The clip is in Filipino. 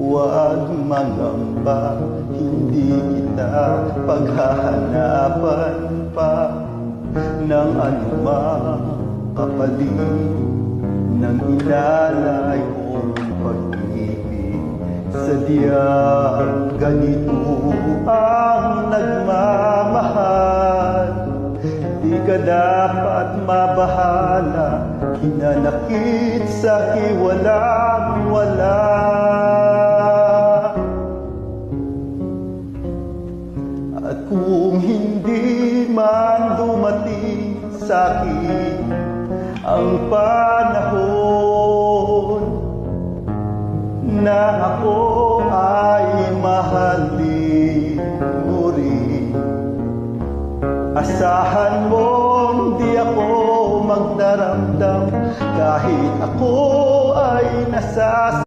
Huwag mangamba, hindi kita paghahanapan pa ng anumang kapalit ng ilalay kong pag-ibig. Sadyang ganito ang nagmamahal, di ka dapat mabahala, hinanakit sa'ki walang-wala. At kung hindi man dumating sa'kin ang panahon na ako ay mahalin mo rin, asahan mo di ako magdaramdam kahit ako ay nasa